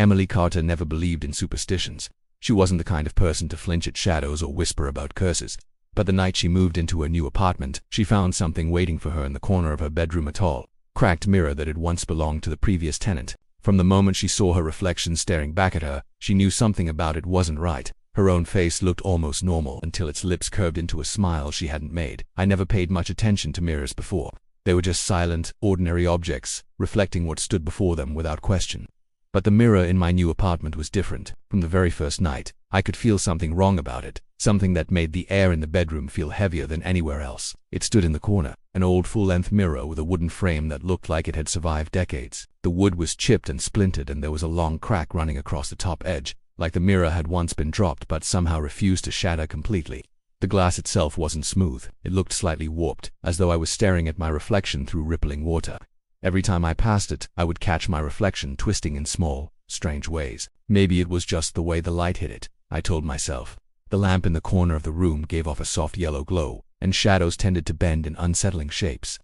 Emily Carter never believed in superstitions. She wasn't the kind of person to flinch at shadows or whisper about curses. But the night she moved into her new apartment, she found something waiting for her in the corner of her bedroom, a tall, cracked mirror that had once belonged to the previous tenant. From the moment she saw her reflection staring back at her, she knew something about it wasn't right. Her own face looked almost normal until its lips curved into a smile she hadn't made. I never paid much attention to mirrors before. They were just silent, ordinary objects, reflecting what stood before them without question. But the mirror in my new apartment was different. From the very first night, I could feel something wrong about it, something that made the air in the bedroom feel heavier than anywhere else. It stood in the corner, an old full-length mirror with a wooden frame that looked like it had survived decades. The wood was chipped and splintered, and there was a long crack running across the top edge, like the mirror had once been dropped but somehow refused to shatter completely. The glass itself wasn't smooth. It looked slightly warped, as though I was staring at my reflection through rippling water. Every time I passed it, I would catch my reflection twisting in small, strange ways. Maybe it was just the way the light hit it, I told myself. The lamp in the corner of the room gave off a soft yellow glow, and shadows tended to bend in unsettling shapes.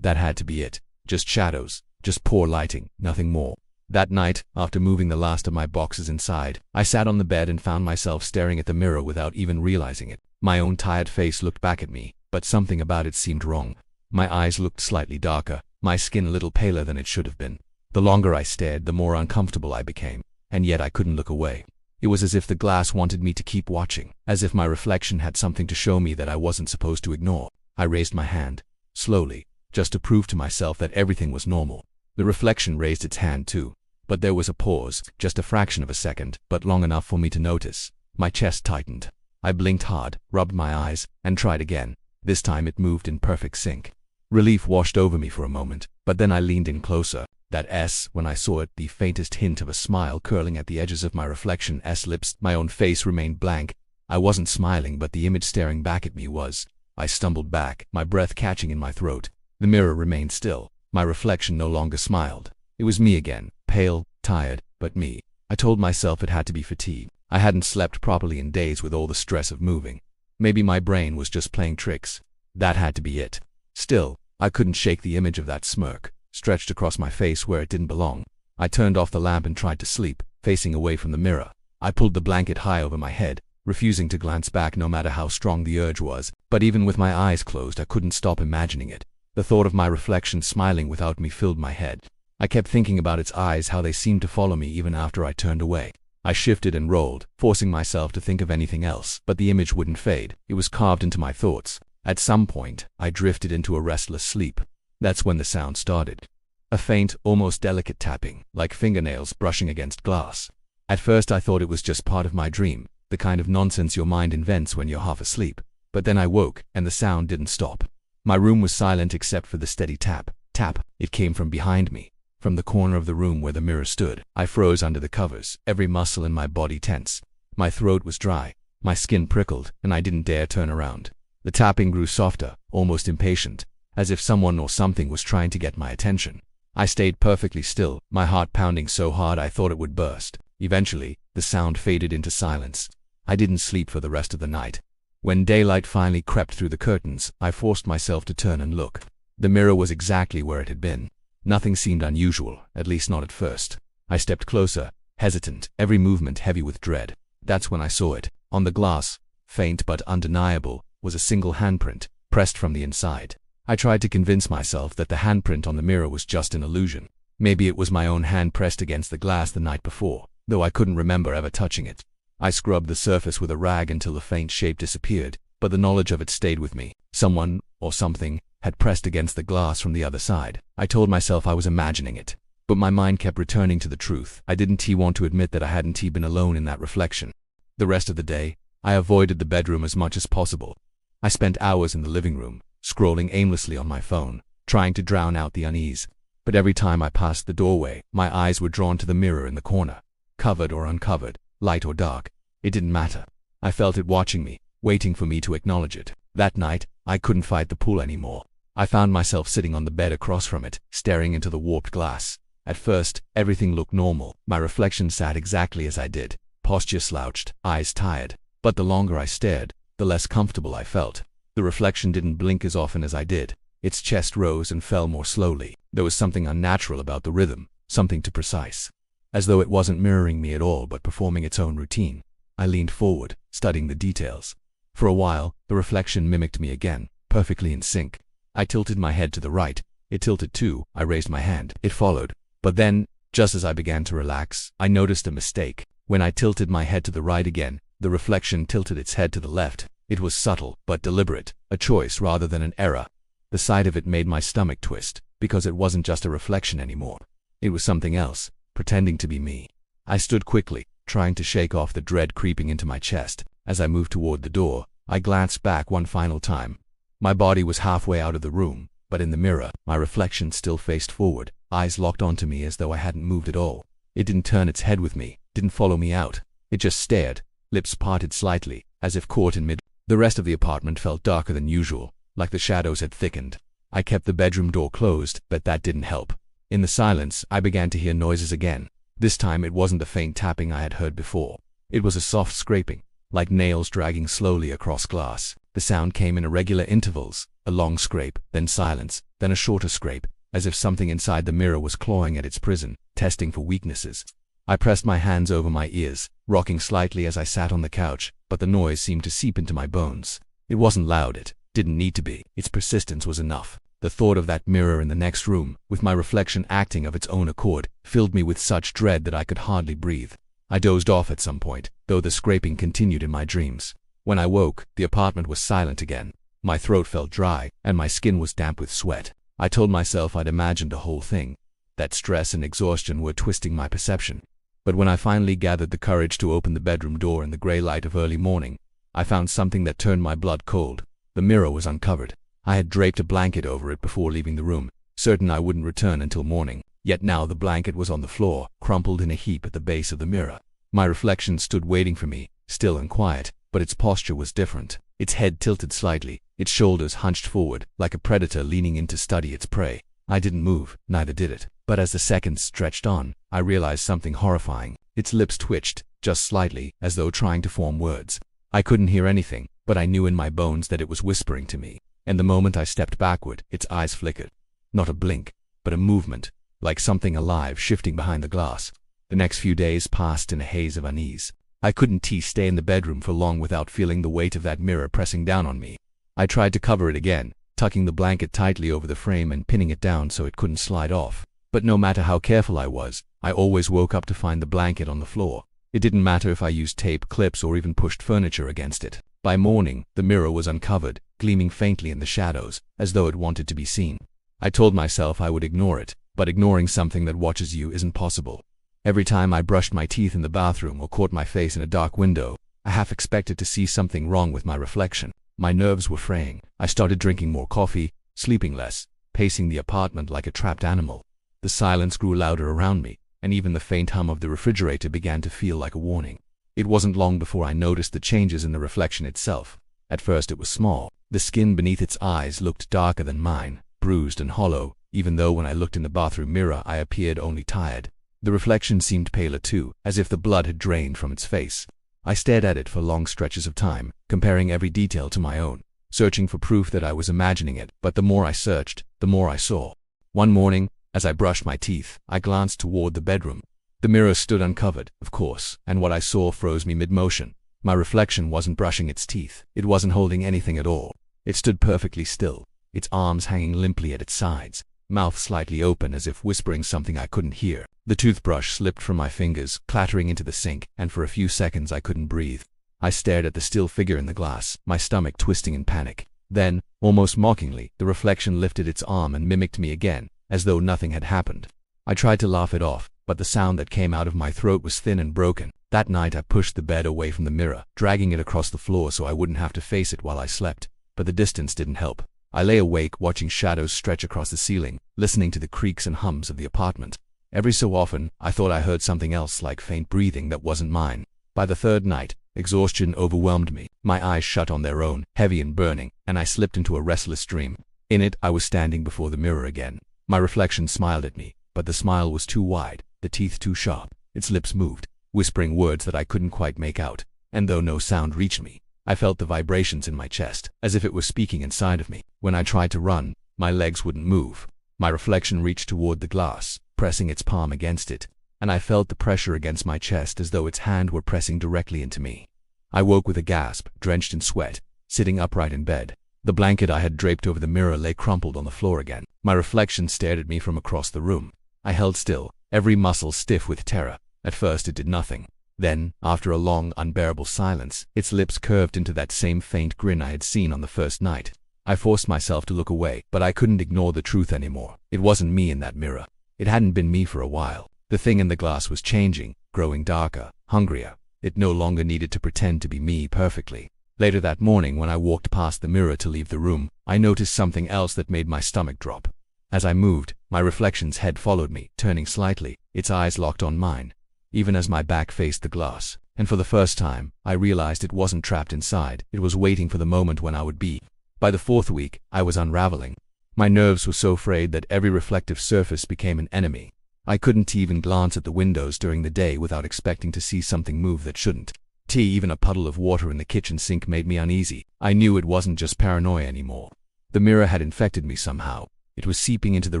That had to be it. Just shadows, just poor lighting, nothing more. That night, after moving the last of my boxes inside, I sat on the bed and found myself staring at the mirror without even realizing it. My own tired face looked back at me, but something about it seemed wrong. My eyes looked slightly darker, my skin a little paler than it should have been. The longer I stared, the more uncomfortable I became, and yet I couldn't look away. It was as if the glass wanted me to keep watching, as if my reflection had something to show me that I wasn't supposed to ignore. I raised my hand, slowly, just to prove to myself that everything was normal. The reflection raised its hand too, but there was a pause, just a fraction of a second, but long enough for me to notice. My chest tightened. I blinked hard, rubbed my eyes, and tried again. This time it moved in perfect sync. Relief washed over me for a moment, but then I leaned in closer. That S, when I saw it, the faintest hint of a smile curling at the edges of my reflection's lips. My own face remained blank. I wasn't smiling, but the image staring back at me was. I stumbled back, my breath catching in my throat. The mirror remained still. My reflection no longer smiled. It was me again, pale, tired, but me. I told myself it had to be fatigue. I hadn't slept properly in days with all the stress of moving. Maybe my brain was just playing tricks. That had to be it. Still, I couldn't shake the image of that smirk, stretched across my face where it didn't belong. I turned off the lamp and tried to sleep, facing away from the mirror. I pulled the blanket high over my head, refusing to glance back no matter how strong the urge was. But even with my eyes closed, I couldn't stop imagining it. The thought of my reflection smiling without me filled my head. I kept thinking about its eyes, how they seemed to follow me even after I turned away. I shifted and rolled, forcing myself to think of anything else, but the image wouldn't fade. It was carved into my thoughts. At some point, I drifted into a restless sleep. That's when the sound started. A faint, almost delicate tapping, like fingernails brushing against glass. At first I thought it was just part of my dream, the kind of nonsense your mind invents when you're half asleep. But then I woke, and the sound didn't stop. My room was silent except for the steady tap, tap. It came from behind me, from the corner of the room where the mirror stood. I froze under the covers, every muscle in my body tense. My throat was dry, my skin prickled, and I didn't dare turn around. The tapping grew softer, almost impatient, as if someone or something was trying to get my attention. I stayed perfectly still, my heart pounding so hard I thought it would burst. Eventually, the sound faded into silence. I didn't sleep for the rest of the night. When daylight finally crept through the curtains, I forced myself to turn and look. The mirror was exactly where it had been. Nothing seemed unusual, at least not at first. I stepped closer, hesitant, every movement heavy with dread. That's when I saw it. On the glass, faint but undeniable, was a single handprint, pressed from the inside. I tried to convince myself that the handprint on the mirror was just an illusion. Maybe it was my own hand pressed against the glass the night before, though I couldn't remember ever touching it. I scrubbed the surface with a rag until the faint shape disappeared, but the knowledge of it stayed with me. Someone, or something, had pressed against the glass from the other side. I told myself I was imagining it, but my mind kept returning to the truth. I didn't want to admit that I hadn't been alone in that reflection. The rest of the day, I avoided the bedroom as much as possible. I spent hours in the living room, scrolling aimlessly on my phone, trying to drown out the unease. But every time I passed the doorway, my eyes were drawn to the mirror in the corner. Covered or uncovered, light or dark, it didn't matter. I felt it watching me, waiting for me to acknowledge it. That night, I couldn't fight the pull anymore. I found myself sitting on the bed across from it, staring into the warped glass. At first, everything looked normal. My reflection sat exactly as I did, posture slouched, eyes tired. But the longer I stared, the less comfortable I felt. The reflection didn't blink as often as I did. Its chest rose and fell more slowly. There was something unnatural about the rhythm, something too precise. as though it wasn't mirroring me at all but performing its own routine. I leaned forward, studying the details. For a while, the reflection mimicked me again, perfectly in sync. I tilted my head to the right. It tilted too. I raised my hand. It followed. But then, just as I began to relax, I noticed a mistake. When I tilted my head to the right again, the reflection tilted its head to the left. It was subtle, but deliberate, a choice rather than an error. The sight of it made my stomach twist, because it wasn't just a reflection anymore. It was something else, pretending to be me. I stood quickly, trying to shake off the dread creeping into my chest. As I moved toward the door, I glanced back one final time. My body was halfway out of the room, but in the mirror, my reflection still faced forward, eyes locked onto me as though I hadn't moved at all. It didn't turn its head with me, didn't follow me out. It just stared, lips parted slightly, as if caught in mid. The rest of the apartment felt darker than usual, like the shadows had thickened. I kept the bedroom door closed, but that didn't help. In the silence, I began to hear noises again. This time it wasn't the faint tapping I had heard before. It was a soft scraping, like nails dragging slowly across glass. The sound came in irregular intervals, a long scrape, then silence, then a shorter scrape, as if something inside the mirror was clawing at its prison, testing for weaknesses. I pressed my hands over my ears, rocking slightly as I sat on the couch, but the noise seemed to seep into my bones. It wasn't loud, it didn't need to be. Its persistence was enough. The thought of that mirror in the next room, with my reflection acting of its own accord, filled me with such dread that I could hardly breathe. I dozed off at some point, though the scraping continued in my dreams. When I woke, the apartment was silent again. My throat felt dry, and my skin was damp with sweat. I told myself I'd imagined the whole thing, that stress and exhaustion were twisting my perception. But when I finally gathered the courage to open the bedroom door in the gray light of early morning, I found something that turned my blood cold. The mirror was uncovered. I had draped a blanket over it before leaving the room, certain I wouldn't return until morning. Yet now the blanket was on the floor, crumpled in a heap at the base of the mirror. My reflection stood waiting for me, still and quiet, but its posture was different. Its head tilted slightly, its shoulders hunched forward, like a predator leaning in to study its prey. I didn't move, neither did it. But as the seconds stretched on, I realized something horrifying. Its lips twitched, just slightly, as though trying to form words. I couldn't hear anything, but I knew in my bones that it was whispering to me. And the moment I stepped backward, its eyes flickered. Not a blink, but a movement, like something alive shifting behind the glass. The next few days passed in a haze of unease. I couldn't stay in the bedroom for long without feeling the weight of that mirror pressing down on me. I tried to cover it again, tucking the blanket tightly over the frame and pinning it down so it couldn't slide off. But no matter how careful I was, I always woke up to find the blanket on the floor. It didn't matter if I used tape clips or even pushed furniture against it. By morning, the mirror was uncovered, gleaming faintly in the shadows, as though it wanted to be seen. I told myself I would ignore it, but ignoring something that watches you isn't possible. Every time I brushed my teeth in the bathroom or caught my face in a dark window, I half expected to see something wrong with my reflection. My nerves were fraying. I started drinking more coffee, sleeping less, pacing the apartment like a trapped animal. The silence grew louder around me, and even the faint hum of the refrigerator began to feel like a warning. It wasn't long before I noticed the changes in the reflection itself. At first it was small. The skin beneath its eyes looked darker than mine, bruised and hollow, even though when I looked in the bathroom mirror I appeared only tired. The reflection seemed paler too, as if the blood had drained from its face. I stared at it for long stretches of time, comparing every detail to my own, searching for proof that I was imagining it, but the more I searched, the more I saw. One morning, as I brushed my teeth, I glanced toward the bedroom. The mirror stood uncovered, of course, and what I saw froze me mid-motion. My reflection wasn't brushing its teeth. It wasn't holding anything at all. It stood perfectly still, its arms hanging limply at its sides, mouth slightly open as if whispering something I couldn't hear. The toothbrush slipped from my fingers, clattering into the sink, and for a few seconds I couldn't breathe. I stared at the still figure in the glass, my stomach twisting in panic. Then, almost mockingly, the reflection lifted its arm and mimicked me again, as though nothing had happened. I tried to laugh it off, but the sound that came out of my throat was thin and broken. That night I pushed the bed away from the mirror, dragging it across the floor so I wouldn't have to face it while I slept. But the distance didn't help. I lay awake watching shadows stretch across the ceiling, listening to the creaks and hums of the apartment. Every so often, I thought I heard something else like faint breathing that wasn't mine. By the third night, exhaustion overwhelmed me. My eyes shut on their own, heavy and burning, and I slipped into a restless dream. In it, I was standing before the mirror again. My reflection smiled at me, but the smile was too wide, the teeth too sharp. Its lips moved, whispering words that I couldn't quite make out, and though no sound reached me, I felt the vibrations in my chest, as if it was speaking inside of me. When I tried to run, my legs wouldn't move. My reflection reached toward the glass, pressing its palm against it. and I felt the pressure against my chest as though its hand were pressing directly into me. I woke with a gasp, drenched in sweat, sitting upright in bed. The blanket I had draped over the mirror lay crumpled on the floor again. My reflection stared at me from across the room. I held still, every muscle stiff with terror. At first it did nothing. Then, after a long, unbearable silence, its lips curved into that same faint grin I had seen on the first night. I forced myself to look away, but I couldn't ignore the truth anymore. It wasn't me in that mirror. It hadn't been me for a while. The thing in the glass was changing, growing darker, hungrier. It no longer needed to pretend to be me perfectly. Later that morning, when I walked past the mirror to leave the room, I noticed something else that made my stomach drop. As I moved, my reflection's head followed me, turning slightly, its eyes locked on mine, even as my back faced the glass. And for the first time, I realized it wasn't trapped inside. It was waiting for the moment when I would be. By the fourth week, I was unraveling. My nerves were so frayed that every reflective surface became an enemy. I couldn't even glance at the windows during the day without expecting to see something move that shouldn't. Even a puddle of water in the kitchen sink made me uneasy. I knew it wasn't just paranoia anymore. The mirror had infected me somehow. It was seeping into the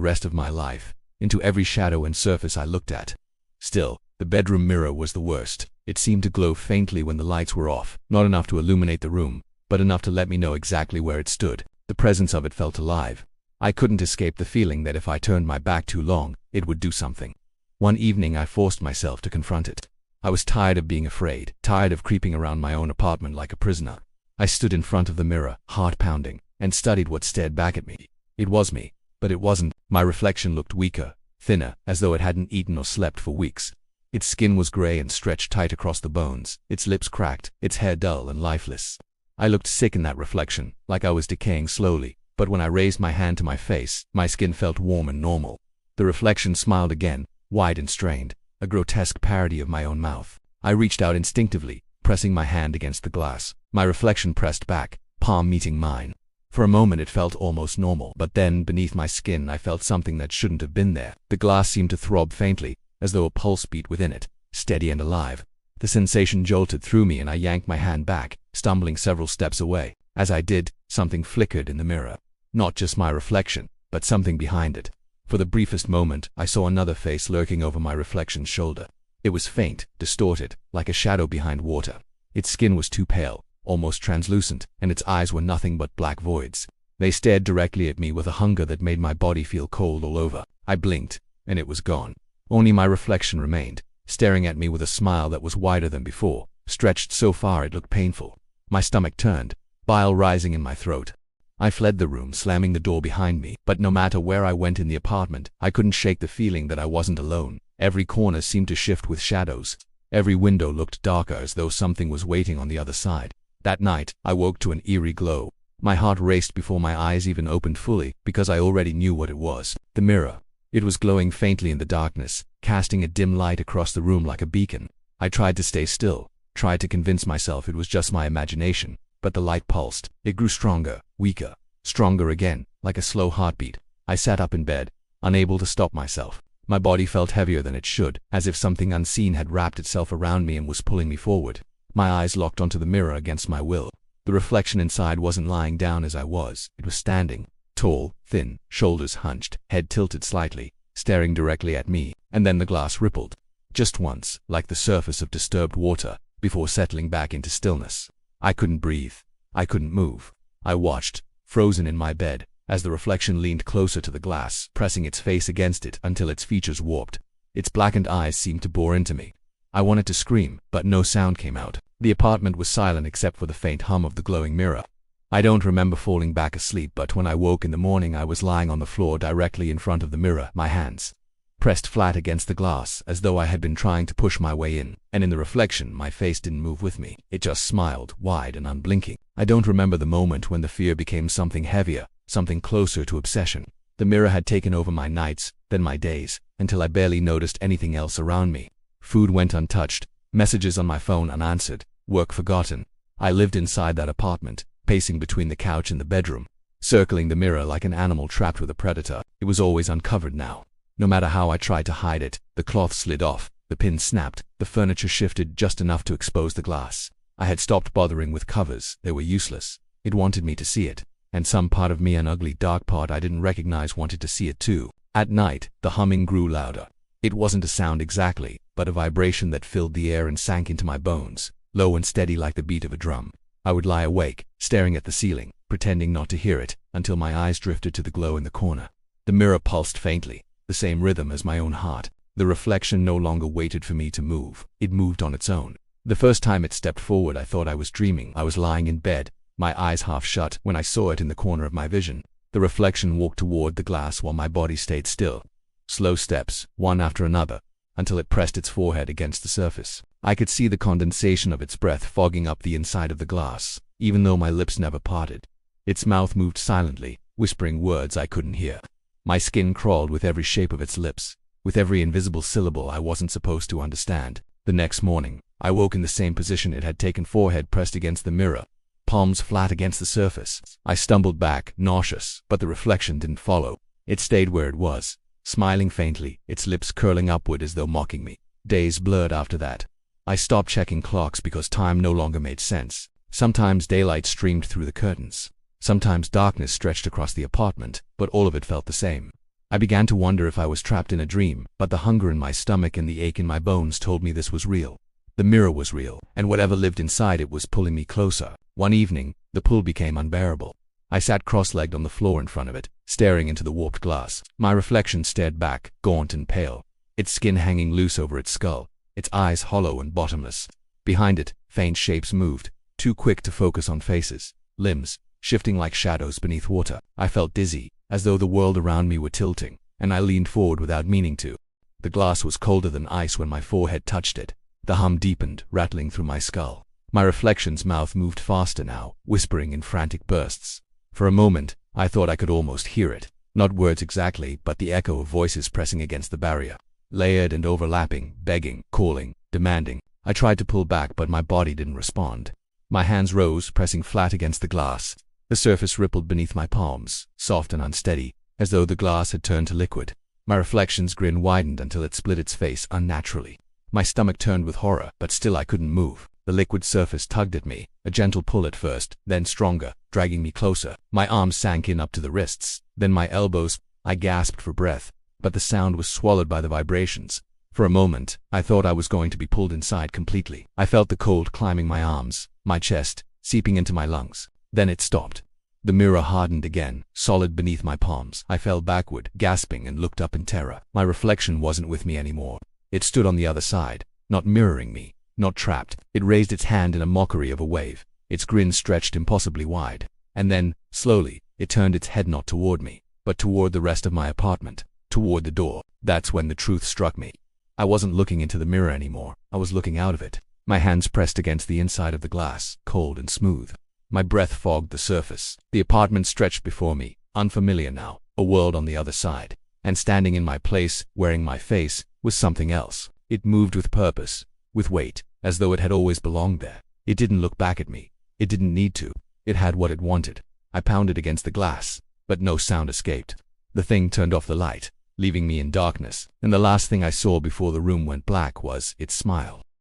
rest of my life, into every shadow and surface I looked at. Still, the bedroom mirror was the worst. It seemed to glow faintly when the lights were off, not enough to illuminate the room, but enough to let me know exactly where it stood. The presence of it felt alive. I couldn't escape the feeling that if I turned my back too long, it would do something. One evening I forced myself to confront it. I was tired of being afraid, tired of creeping around my own apartment like a prisoner. I stood in front of the mirror, heart pounding, and studied what stared back at me. It was me, but it wasn't. My reflection looked weaker, thinner, as though it hadn't eaten or slept for weeks. Its skin was gray and stretched tight across the bones, its lips cracked, its hair dull and lifeless. I looked sick in that reflection, like I was decaying slowly, but when I raised my hand to my face, my skin felt warm and normal. The reflection smiled again, wide and strained, a grotesque parody of my own mouth. I reached out instinctively, pressing my hand against the glass. My reflection pressed back, palm meeting mine. For a moment it felt almost normal, but then, beneath my skin, I felt something that shouldn't have been there. The glass seemed to throb faintly, as though a pulse beat within it, steady and alive. The sensation jolted through me and I yanked my hand back, stumbling several steps away. As I did, something flickered in the mirror. Not just my reflection, but something behind it. For the briefest moment, I saw another face lurking over my reflection's shoulder. It was faint, distorted, like a shadow behind water. Its skin was too pale, almost translucent, and its eyes were nothing but black voids. They stared directly at me with a hunger that made my body feel cold all over. I blinked, and it was gone. Only my reflection remained, staring at me with a smile that was wider than before, stretched so far it looked painful. My stomach turned, bile rising in my throat. I fled the room, slamming the door behind me, but no matter where I went in the apartment, I couldn't shake the feeling that I wasn't alone. Every corner seemed to shift with shadows. Every window looked darker, as though something was waiting on the other side. That night, I woke to an eerie glow. My heart raced before my eyes even opened fully, because I already knew what it was. The mirror. It was glowing faintly in the darkness, casting a dim light across the room like a beacon. I tried to stay still, tried to convince myself it was just my imagination, but the light pulsed. It grew stronger, weaker, stronger again, like a slow heartbeat. I sat up in bed, unable to stop myself. My body felt heavier than it should, as if something unseen had wrapped itself around me and was pulling me forward. My eyes locked onto the mirror against my will. The reflection inside wasn't lying down as I was. It was standing, tall, thin, shoulders hunched, head tilted slightly, staring directly at me. And then the glass rippled. Just once, like the surface of disturbed water, before settling back into stillness. I couldn't breathe. I couldn't move. I watched, frozen in my bed, as the reflection leaned closer to the glass, pressing its face against it until its features warped. Its blackened eyes seemed to bore into me. I wanted to scream, but no sound came out. The apartment was silent except for the faint hum of the glowing mirror. I don't remember falling back asleep, but when I woke in the morning I was lying on the floor directly in front of the mirror, my hands pressed flat against the glass as though I had been trying to push my way in, and in the reflection my face didn't move with me. It just smiled, wide and unblinking. I don't remember the moment when the fear became something heavier, something closer to obsession. The mirror had taken over my nights, then my days, until I barely noticed anything else around me. Food went untouched, messages on my phone unanswered, work forgotten. I lived inside that apartment, pacing between the couch and the bedroom, circling the mirror like an animal trapped with a predator. It was always uncovered now. No matter how I tried to hide it, the cloth slid off, the pins snapped, the furniture shifted just enough to expose the glass. I had stopped bothering with covers. They were useless. It wanted me to see it, and some part of me, an ugly dark part I didn't recognize, wanted to see it too. At night, the humming grew louder. It wasn't a sound exactly, but a vibration that filled the air and sank into my bones, low and steady like the beat of a drum. I would lie awake, staring at the ceiling, pretending not to hear it, until my eyes drifted to the glow in the corner. The mirror pulsed faintly, the same rhythm as my own heart. The reflection no longer waited for me to move. It moved on its own. The first time it stepped forward, I thought I was dreaming. I was lying in bed, my eyes half shut, when I saw it in the corner of my vision. The reflection walked toward the glass while my body stayed still. Slow steps, one after another, until it pressed its forehead against the surface. I could see the condensation of its breath fogging up the inside of the glass, even though my lips never parted. Its mouth moved silently, whispering words I couldn't hear. My skin crawled with every shape of its lips, with every invisible syllable I wasn't supposed to understand. The next morning, I woke in the same position it had taken, forehead pressed against the mirror, palms flat against the surface. I stumbled back, nauseous, but the reflection didn't follow. It stayed where it was, smiling faintly, its lips curling upward as though mocking me. Days blurred after that. I stopped checking clocks because time no longer made sense. Sometimes daylight streamed through the curtains. Sometimes darkness stretched across the apartment, but all of it felt the same. I began to wonder if I was trapped in a dream, but the hunger in my stomach and the ache in my bones told me this was real. The mirror was real, and whatever lived inside it was pulling me closer. One evening, the pull became unbearable. I sat cross-legged on the floor in front of it, staring into the warped glass. My reflection stared back, gaunt and pale, its skin hanging loose over its skull, its eyes hollow and bottomless. Behind it, faint shapes moved, too quick to focus on faces, limbs, shifting like shadows beneath water. I felt dizzy, as though the world around me were tilting, and I leaned forward without meaning to. The glass was colder than ice when my forehead touched it. The hum deepened, rattling through my skull. My reflection's mouth moved faster now, whispering in frantic bursts. For a moment, I thought I could almost hear it. Not words exactly, but the echo of voices pressing against the barrier. Layered and overlapping, begging, calling, demanding. I tried to pull back, but my body didn't respond. My hands rose, pressing flat against the glass. The surface rippled beneath my palms, soft and unsteady, as though the glass had turned to liquid. My reflection's grin widened until it split its face unnaturally. My stomach turned with horror, but still I couldn't move. The liquid surface tugged at me, a gentle pull at first, then stronger, dragging me closer. My arms sank in up to the wrists, then my elbows. I gasped for breath, but the sound was swallowed by the vibrations. For a moment, I thought I was going to be pulled inside completely. I felt the cold climbing my arms, my chest, seeping into my lungs. Then it stopped. The mirror hardened again, solid beneath my palms. I fell backward, gasping, and looked up in terror. My reflection wasn't with me anymore. It stood on the other side, not mirroring me, not trapped. It raised its hand in a mockery of a wave. Its grin stretched impossibly wide. And then, slowly, it turned its head not toward me, but toward the rest of my apartment, toward the door. That's when the truth struck me. I wasn't looking into the mirror anymore. I was looking out of it. My hands pressed against the inside of the glass, cold and smooth. My breath fogged the surface. The apartment stretched before me, unfamiliar now, a world on the other side. And standing in my place, wearing my face, was something else. It moved with purpose, with weight, as though it had always belonged there. It didn't look back at me. It didn't need to. It had what it wanted. I pounded against the glass, but no sound escaped. The thing turned off the light, leaving me in darkness, and the last thing I saw before the room went black was its smile.